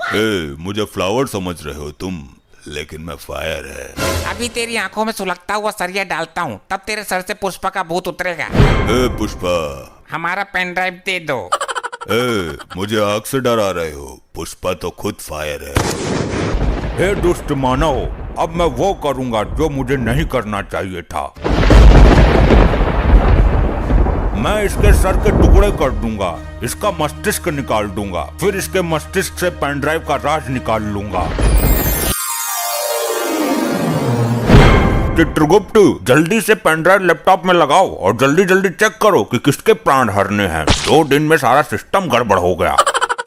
मुझे फ्लावर समझ रहे हो तुम, लेकिन मैं फायर है। अभी तेरी आंखों में सुलगता हुआ सरिया डालता हूँ, तब तेरे सर से पुष्पा का भूत उतरेगा। पुष्पा, हमारा पेन ड्राइव दे दो। मुझे आग से डरा रहे हो? पुष्पा तो खुद फायर है। हे दुष्ट मानव, अब मैं वो करूंगा जो मुझे नहीं करना चाहिए था। मैं इसके सर के टुकड़े कर दूंगा, इसका मस्तिष्क निकाल दूंगा, फिर इसके मस्तिष्क से पेन ड्राइव का राज निकाल लूंगा। चित्रगुप्त, जल्दी से पेन ड्राइव लैपटॉप में लगाओ और जल्दी जल्दी चेक करो कि किसके प्राण हरने हैं। 2 दिन में सारा सिस्टम गड़बड़ हो गया।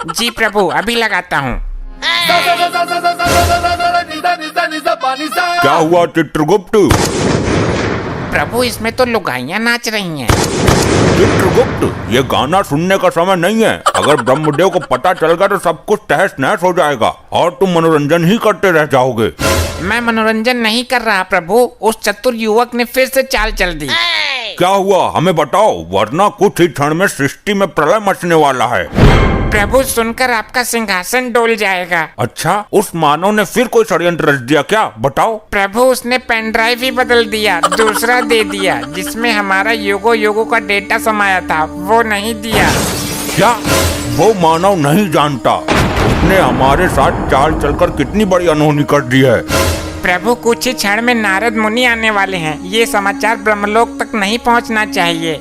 जी प्रभु, अभी लगाता हूँ। क्या हुआ चित्रगुप्त? प्रभु, इसमें तो लुगाइयाँ नाच रही हैं। चित्रगुप्त, ये गाना सुनने का समय नहीं है। अगर ब्रह्मदेव को पता चल गया तो सब कुछ तहस नहस हो जाएगा और तुम मनोरंजन ही करते रह जाओगे। मैं मनोरंजन नहीं कर रहा प्रभु, उस चतुर युवक ने फिर से चाल चल दी। क्या हुआ हमें बताओ, वरना कुछ ही क्षण में सृष्टि में प्रलय मचने वाला है। प्रभु, सुनकर आपका सिंहासन डोल जाएगा। अच्छा, उस मानव ने फिर कोई षड्यंत्र रच दिया क्या? बताओ। प्रभु, उसने पेन ड्राइव ही बदल दिया, दूसरा दे दिया जिसमें हमारा युगों का डेटा समाया था, वो नहीं दिया। क्या वो मानव नहीं जानता उसने हमारे साथ चाल चलकर कितनी बड़ी अनहोनी कर दी है? प्रभु, कुछ ही क्षण में नारद मुनि आने वाले हैं, ये समाचार ब्रह्मलोक तक नहीं पहुंचना चाहिए।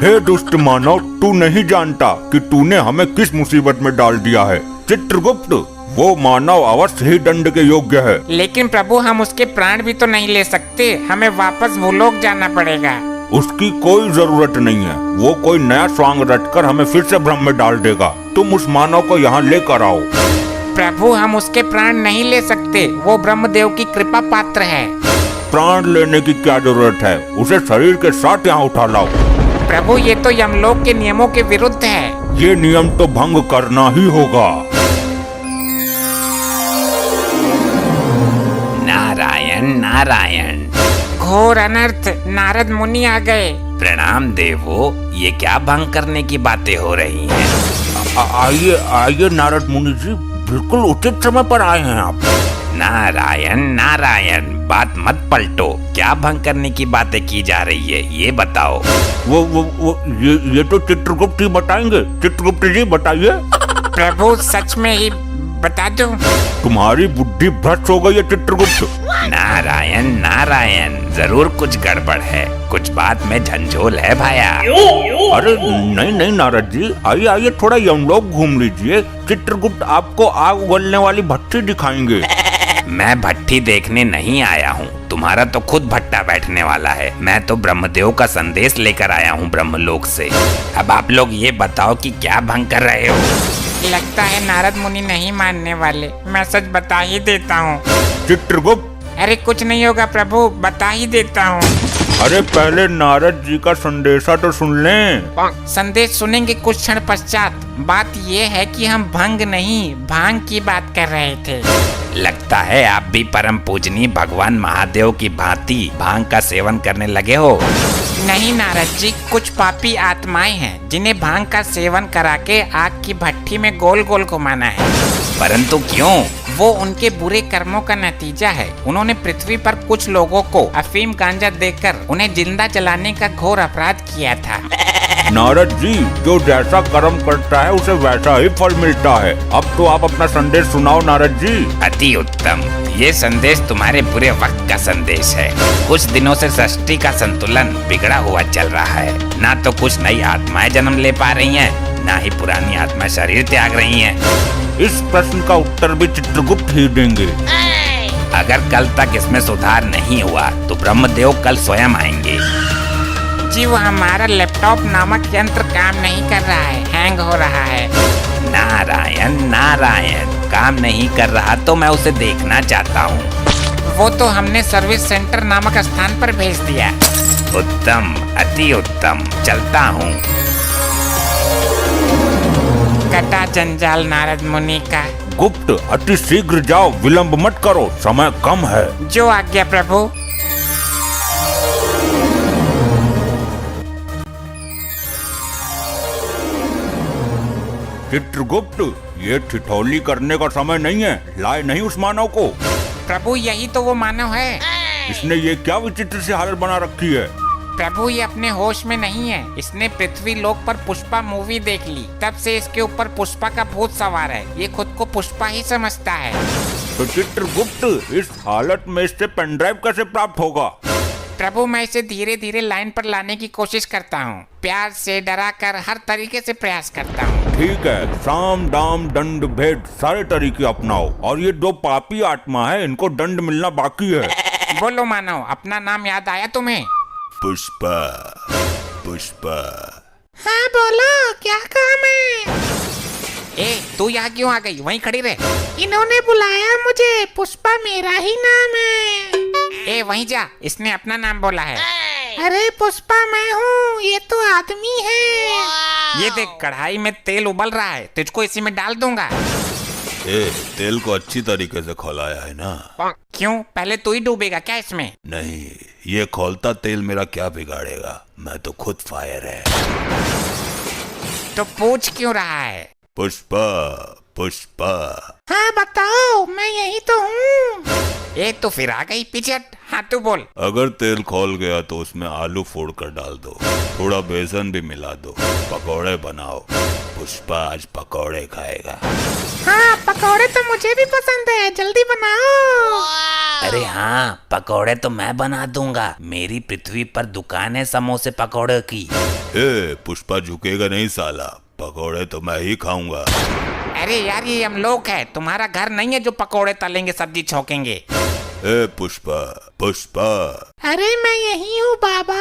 हे दुष्ट मानव, तू नहीं जानता कि तूने हमें किस मुसीबत में डाल दिया है। चित्रगुप्त, वो मानव अवश्य ही दंड के योग्य है। लेकिन प्रभु, हम उसके प्राण भी तो नहीं ले सकते, हमें वापस भूलोक जाना पड़ेगा। उसकी कोई जरूरत नहीं है, वो कोई नया स्वांग रचकर हमें फिर से भ्रम में डाल देगा। तुम उस मानव को यहाँ लेकर आओ। प्रभु, हम उसके प्राण नहीं ले सकते, वो ब्रह्मदेव की कृपा पात्र है। प्राण लेने की क्या जरूरत है, उसे शरीर के साथ यहाँ उठा लाओ। प्रभु, ये तो यमलोक के नियमों के विरुद्ध है। ये नियम तो भंग करना ही होगा। नारायण नारायण। घोर अनर्थ, नारद मुनि आ गए। प्रणाम देवो, ये क्या भंग करने की बातें हो रही हैं? आइए आइए नारद मुनि जी, बिल्कुल उचित समय पर आए हैं आप। नारायण नारायण, बात मत पलटो, क्या भंग करने की बातें की जा रही है ये बताओ। ये तो चित्रगुप्त ही बताएंगे। चित्रगुप्त जी बताइए। प्रभु, सच में ही बता दो। तुम्हारी बुद्धि भ्रष्ट हो गई है चित्रगुप्त। नारायण नारायण, जरूर कुछ गड़बड़ है, कुछ बात में झंझोल है भाया। अरे नहीं नहीं नारद जी, आइए आइए, थोड़ा यमलोक घूम लीजिए। चित्रगुप्त आपको आग उगलने वाली भट्टी दिखाएंगे। मैं भट्टी देखने नहीं आया हूँ, तुम्हारा तो खुद भट्टा बैठने वाला है। मैं तो ब्रह्मदेव का संदेश लेकर आया हूँ ब्रह्मलोक से। अब आप लोग ये बताओ कि क्या भंग कर रहे हो? लगता है नारद मुनि नहीं मानने वाले, मैं सच बता ही देता हूँ। चित्रगुप्त, अरे कुछ नहीं होगा प्रभु, बता ही देता हूँ। अरे पहले नारद जी का संदेशा तो सुन लें। संदेश सुनेंगे कुछ क्षण पश्चात। बात ये है कि हम भंग नहीं, भांग की बात कर रहे थे। लगता है आप भी परम पूजनीय भगवान महादेव की भांति भांग का सेवन करने लगे हो। नहीं नारद जी, कुछ पापी आत्माएं हैं जिन्हें भांग का सेवन करा के आग की भट्टी में गोल गोल घुमाना है। परंतु क्यों? वो उनके बुरे कर्मों का नतीजा है। उन्होंने पृथ्वी पर कुछ लोगों को अफीम गांजा देकर उन्हें जिंदा जलाने का घोर अपराध किया था। नारद जी, जो जैसा कर्म करता है उसे वैसा ही फल मिलता है। अब तो आप अपना संदेश सुनाओ नारद जी। अति उत्तम, ये संदेश तुम्हारे बुरे वक्त का संदेश है। कुछ दिनों से सृष्टि का संतुलन बिगड़ा हुआ चल रहा है। ना तो कुछ नई आत्माएं जन्म ले पा रही हैं, ना ही पुरानी आत्माएं शरीर त्याग रही हैं। इस प्रश्न का उत्तर भी चित्रगुप्त ही देंगे। अगर कल तक इसमें सुधार नहीं हुआ तो ब्रह्मदेव कल स्वयं आएंगे। जी, वो हमारा लैपटॉप नामक यंत्र काम नहीं कर रहा है, हैंग हो रहा है। नारायण नारायण, काम नहीं कर रहा तो मैं उसे देखना चाहता हूँ। वो तो हमने सर्विस सेंटर नामक स्थान पर भेज दिया। उत्तम, अति उत्तम, चलता हूँ। कटा जंजाल नारद मुनि का। गुप्त, अति शीघ्र जाओ, विलंब मत करो, समय कम है। जो आज्ञा प्रभु। चित्रगुप्त, ये ठिठोली करने का समय नहीं है, लाए नहीं उस मानव को। प्रभु यही तो वो मानव है। इसने ये क्या विचित्र सी हालत बना रखी है। प्रभु ये अपने होश में नहीं है। इसने पृथ्वी लोक पर पुष्पा मूवी देख ली, तब से इसके ऊपर पुष्पा का भूत सवार है। ये खुद को पुष्पा ही समझता है। तो चित्रगुप्त, इस हालत में इससे पेन ड्राइव कैसे प्राप्त होगा? प्रभु मैं इसे धीरे धीरे लाइन पर लाने की कोशिश करता हूँ, प्यार से डरा कर हर तरीके से प्रयास करता हूँ। ठीक है, साम दाम दंड भेद सारे तरीके अपनाओ, और ये दो पापी आत्मा है, इनको दंड मिलना बाकी है। बोलो मानव, अपना नाम याद आया तुम्हें? पुष्पा, पुष्पा। हाँ बोलो, क्या काम है? ए तू यहाँ क्यों आ गई? वहीं खड़ी रहे। इन्होंने बुलाया मुझे, पुष्पा मेरा ही नाम है। ए वहीं जा, इसने अपना नाम बोला है। अरे पुष्पा मैं हूँ, ये तो आदमी है। ये देख कढ़ाई में तेल उबल रहा है, तुझको इसी में डाल दूंगा। ए, तेल को अच्छी तरीके से खौलाया है ना? क्यों, पहले तू ही डूबेगा क्या इसमें? नहीं, ये खौलता तेल मेरा क्या बिगाड़ेगा, मैं तो खुद फायर है। तो पूछ क्यों रहा है? पुष्पा, पुष्पा। हाँ बताओ, मैं यही तो हूँ। ए तो फिर आ गई, पीछे हट। हाँ तू बोल। अगर तेल खौल गया तो उसमें आलू फोड़ कर डाल दो, थोड़ा बेसन भी मिला दो, पकौड़े बनाओ। पुष्पा आज पकौड़े खाएगा। हाँ पकौड़े तो मुझे भी पसंद है, जल्दी बनाओ। अरे हाँ, पकौड़े तो मैं बना दूंगा। मेरी पृथ्वी पर दुकान है समोसे पकौड़े की। ए, पुष्पा झुकेगा नहीं साला, पकौड़े तो मैं ही खाऊंगा। अरे यार ये हम लोग है, तुम्हारा घर नहीं है जो पकौड़े तलेंगे सब्जी छौकेंगे। ए पुष्पा, पुष्पा। अरे मैं यही हूँ बाबा।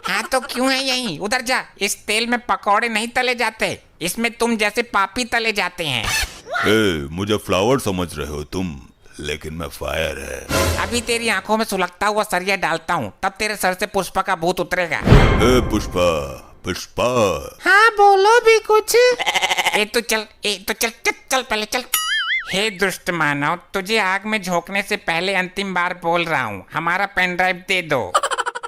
हाँ तो क्यों है यही? उधर जा, इस तेल में पकौड़े नहीं तले जाते, इसमें तुम जैसे पापी तले जाते हैं। ए, मुझे फ्लावर समझ रहे हो तुम, लेकिन मैं फायर है। अभी तेरी आंखों में सुलगता हुआ सरिया डालता हूँ, तब तेरे सर से पुष्पा का भूत उतरेगा। ए पुष्पा, पुष्पा। हाँ बोलो भी कुछ। ए तो चल, चल पहले चल। हे दुष्ट मानव, तुझे आग में झोंकने से पहले अंतिम बार बोल रहा हूँ, हमारा पेन ड्राइव दे दो।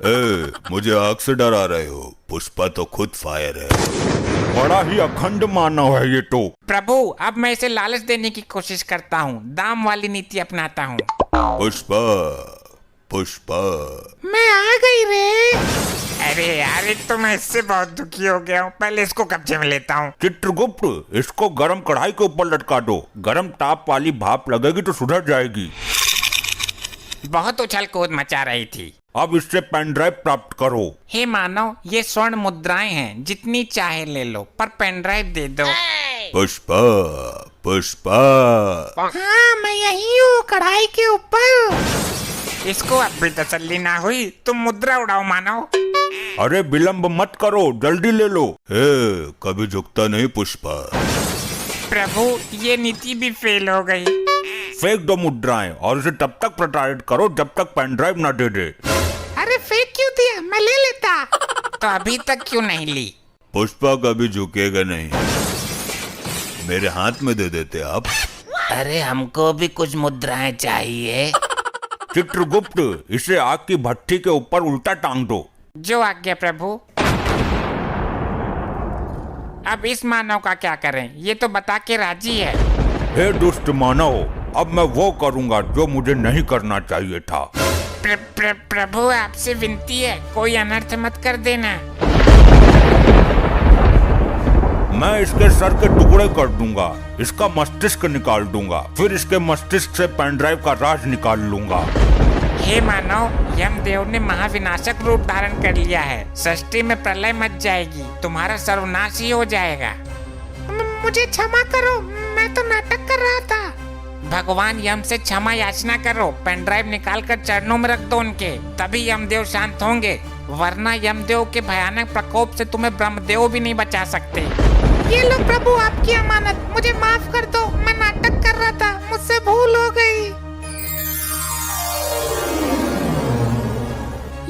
ए, मुझे आग से डरा रहे हो? पुष्पा तो खुद फायर है। बड़ा ही अखंड मानव है ये तो। प्रभु अब मैं इसे लालच देने की कोशिश करता हूँ, दाम वाली नीति अपनाता हूँ। पुष्पा, पुष्पा। मैं आ गई रे। अरे यार एक तो मैं इससे बहुत दुखी हो गया हूँ, पहले इसको कब्जे में लेता हूँ। चित्रगुप्त, इसको गरम कढ़ाई के ऊपर लटका दो, गरम ताप वाली भाप लगेगी तो सुधर जाएगी। बहुत उछल कूद मचा रही थी। अब इससे पेन ड्राइव प्राप्त करो। हे मानव, ये स्वर्ण मुद्राएं हैं, जितनी चाहे ले लो, पर पेन ड्राइव दे दो। पुष्पा, पुष्पा। हाँ मैं यही हूँ, कढ़ाई के ऊपर। इसको अब भी तसल्ली ना हुई, तुम मुद्रा उड़ाओ मानव। अरे विलंब मत करो, जल्दी ले लो। ए, कभी झुकता नहीं पुष्पा। प्रभु ये नीति भी फेल हो गई। फेंक दो मुद्राएं और इसे तब तक प्रताड़ित करो जब तक पेन ड्राइव न दे दे। अरे फेंक क्यों दिया, मैं ले लेता। तो अभी तक क्यों नहीं ली? पुष्पा कभी झुकेगा नहीं, मेरे हाथ में दे देते आप। अरे हमको भी कुछ मुद्राएं चाहिए। चित्रगुप्त, इसे आग की भट्टी के ऊपर उल्टा टांग दो। जो आज्ञा प्रभु। अब इस मानव का क्या करें, ये तो बता के राजी है। हे दुष्ट मानव, अब मैं वो करूंगा जो मुझे नहीं करना चाहिए था। प्रभु आपसे विनती है, कोई अनर्थ मत कर देना। मैं इसके सर के टुकड़े कर दूंगा, इसका मस्तिष्क निकाल दूंगा, फिर इसके मस्तिष्क से पेन ड्राइव का राज निकाल लूंगा। हे मानव, यमदेव ने महाविनाशक रूप धारण कर लिया है, सृष्टि में प्रलय मच जाएगी, तुम्हारा सर्वनाश ही हो जाएगा। मुझे क्षमा करो, मैं तो नाटक कर रहा था। भगवान यम से क्षमा याचना करो, पेन ड्राइव निकाल कर चरणों में रख दो उनके, तभी यमदेव शांत होंगे, वरना यमदेव के भयानक प्रकोप से तुम्हें ब्रह्मदेव भी नहीं बचा सकते। ये लो प्रभु आपकी अमानत, मुझे माफ कर दो, मैं नाटक कर रहा था, मुझसे भूल हो गई।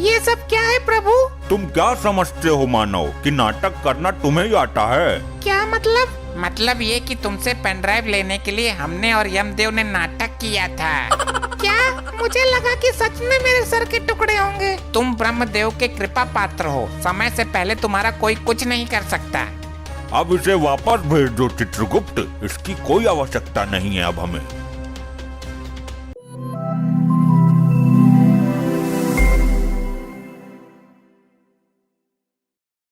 ये सब क्या है प्रभु? तुम क्या समझते हो मानव कि नाटक करना तुम्हें ही आता है? क्या मतलब? मतलब ये कि तुमसे पेन ड्राइव लेने के लिए हमने और यमदेव ने नाटक किया था। क्या? मुझे लगा कि सच में मेरे सर के टुकड़े होंगे। तुम ब्रह्मदेव के कृपा पात्र हो, समय से पहले तुम्हारा कोई कुछ नहीं कर सकता। अब इसे वापस भेज दो चित्रगुप्त, इसकी कोई आवश्यकता नहीं है अब हमें।